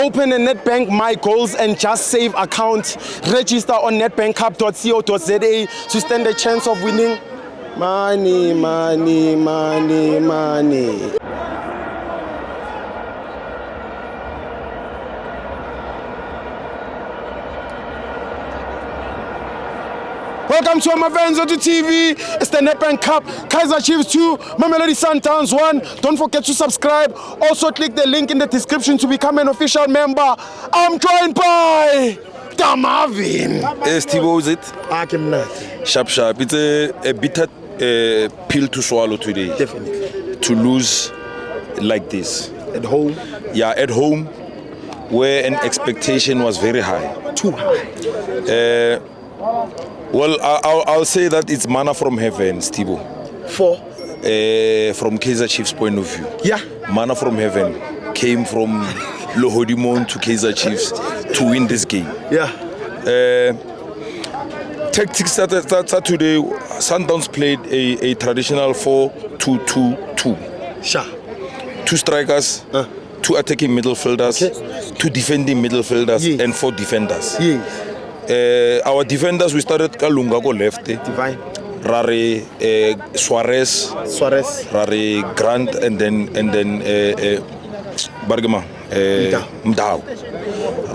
Open a Nedbank My Goals and Just Save account. Register on netbankcup.co.za to stand a chance of winning money, money, money, money. Welcome to FANS Wethu TV. It's the Nedbank Cup. Kaizer Chiefs 2, Mamelodi Sundowns 1. Don't forget to subscribe. Also click the link in the description to become an official member. I'm joined by Marvin. Yes, Tibo, is it? Sharp. It's a bitter pill to swallow today. Definitely. To lose like this. At home? Yeah, at home, where an expectation was very high. Too high. Well, I'll say that it's manna from heaven, Stibo. From Kaizer Chiefs' point of view. Yeah. Manna from heaven came from Lohodimon to Kaizer Chiefs to win this game. Yeah. Tactics started today. Sundowns played a traditional 4-2-2-2. Sure. 2 strikers, 2 attacking midfielders, 2 defending midfielders, yes. and 4 defenders. Yes. Our defenders, we started Kalunga go left. Divine. Rare Suarez, Rare Grant, and then Bargema Mdao.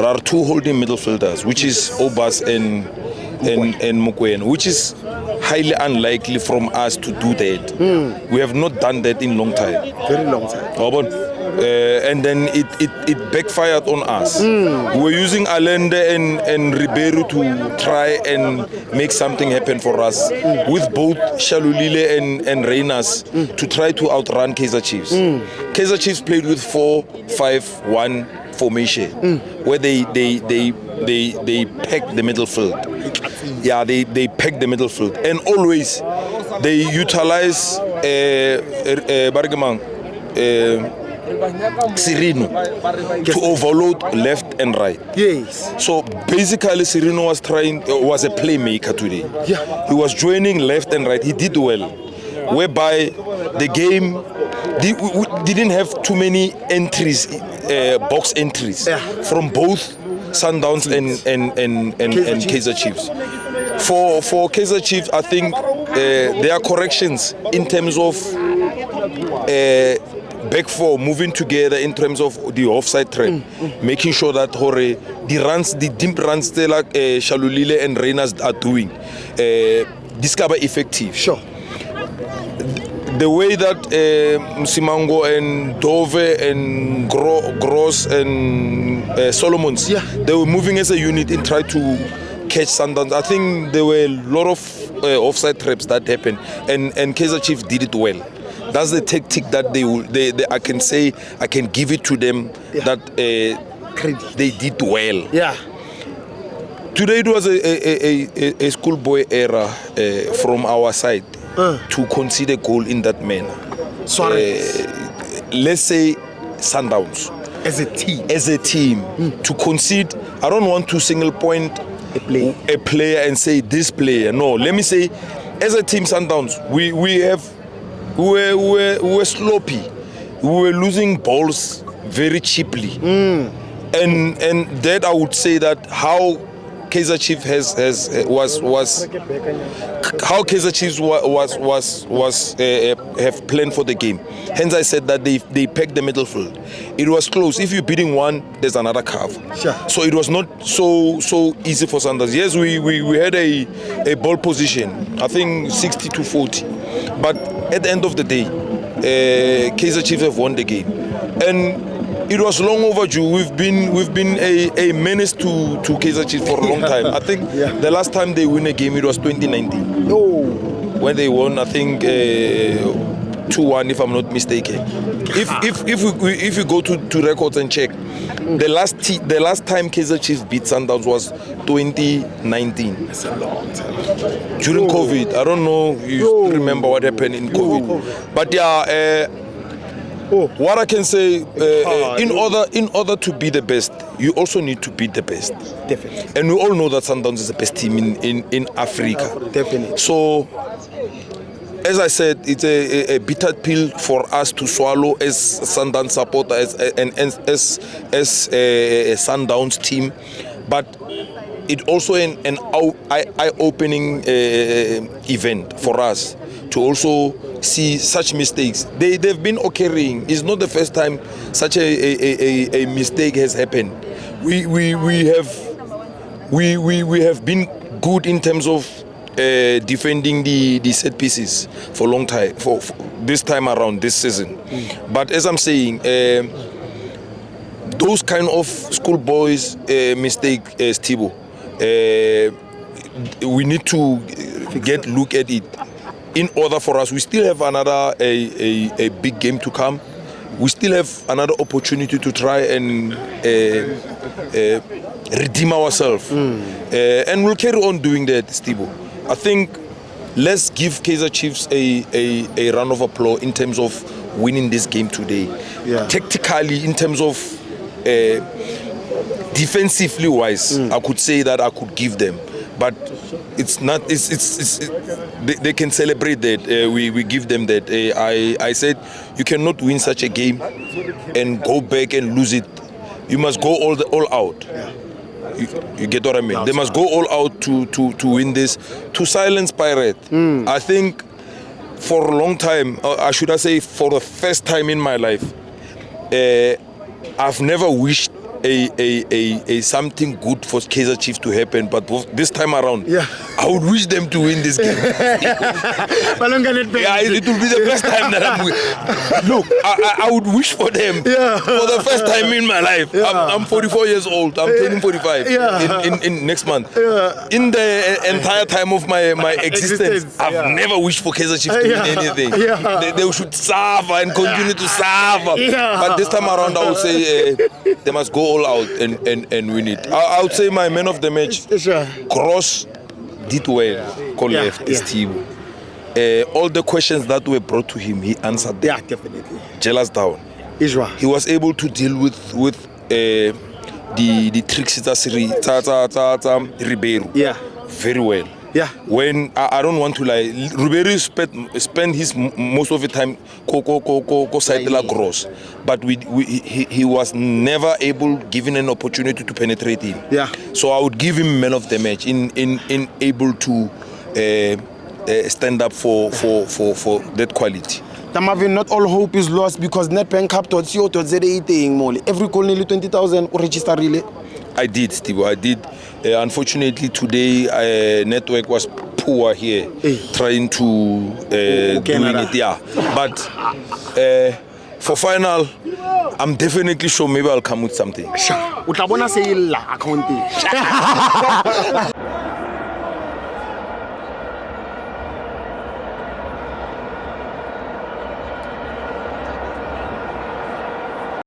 Rare 2 holding midfielders, which is Obas and Mukwen, which is highly unlikely from us to do that. We have not done that in long time. Very long time. And then it backfired on us. We were using Allende and Ribeiro to try and make something happen for us with both Shalulile and Reynas to try to outrun Kaizer Chiefs. Kaizer Chiefs played with 4-5-1 formation where they packed the middle field. Yeah, they packed the middle field, and always they utilize Serino to overload left and right. Yes. So basically, Serino was a playmaker today. Yeah. He was joining left and right. He did well, whereby the game didn't have too many entries, box entries from both Sundowns and Kaizer Chiefs. For Kaizer Chiefs, I think there are corrections in terms of back four moving together in terms of the offside trap, making sure that the deep runs like Shalulile and Reynas are doing, discover effective. Sure. The way that Msimango and Dove and Gross and Solomons, they were moving as a unit and tried to catch Sundowns. I think there were a lot of offside traps that happened, and Kaizer Chiefs did it well. That's the tactic that I can say, I can give it to them, that they did well. Yeah. Today it was a schoolboy error from our side to concede a goal in that manner. Let's say Sundowns. As a team. To concede, I don't want to single point a player and say this player. No, let me say, as a team, Sundowns, we were sloppy. We were losing balls very cheaply, and that I would say that how Kaizer Chiefs have planned for the game. Hence, I said that they pegged the middle field. It was close. If you're beating one, there's another cover. Sure. So it was not so easy for Sundowns. Yes, we had a ball position. I think 60-40, but at the end of the day, Kaizer Chiefs have won the game, and it was long overdue. We've been a menace to Kaizer Chiefs for a long time. I think the last time they win a game, it was 2019. When they won, I think 2-1, if I'm not mistaken. If you go to records and check, the last time Kaizer Chiefs beat Sundowns was 2019. That's a long time. During COVID, I don't know if you remember what happened in COVID, but what I can say, in order to be the best, you also need to beat the best. Definitely. And we all know that Sundowns is the best team in Africa. Definitely. So as I said, it's a bitter pill for us to swallow as Sundowns supporters and as a Sundowns team, but it also an eye-opening event for us to also see such mistakes. They've been occurring. It's not the first time such a mistake has happened. We have been good in terms of defending the set pieces for a long time, for this time around this season. But as I'm saying, those kind of schoolboys mistake, Stibo, we need to look at it. In order for us, we still have another a big game to come. We still have another opportunity to try and redeem ourselves, and we'll carry on doing that, Stibo. I think let's give Kaizer Chiefs a round of applause in terms of winning this game today. Yeah. Tactically, in terms of defensively wise, I could say that I could give them, but it's not. They can celebrate that. We give them that. I said you cannot win such a game and go back and lose it. You must go all out. Yeah. You get what I mean? They must go all out to win this, to silence Pirate. I think for a long time, I should say for the first time in my life, I've never wished a something good for Kaizer Chiefs to happen, but this time around, I would wish them to win this game. It will be the first time that I'm look, I would wish for them for the first time in my life. I'm 44 years old. I'm turning 45 in next month. In the entire time of my existence, I've never wished for Kaizer Chiefs to win anything. They should suffer and continue to suffer. But this time around, I would say they must go all out and win it. I would say my man of the match, Cross, did well. Left his team. All the questions that were brought to him, he answered them. Yeah, definitely. Jealous down. Israel. He was able to deal with the tricksters Ribeiro. Yeah. Very well. Yeah. When I don't want to lie, Ribeiro spent his most of the time side cross, but he was never given an opportunity to penetrate him. Yeah. So I would give him man of the match in able to stand up for that quality. Tamavin, not all hope is lost because netbankcup.co.za every call nearly 20,000 register really. I did, Steve. I did. Unfortunately, today network was poor here, trying to doing it. Yeah, but for final, I'm definitely sure maybe I'll come with something.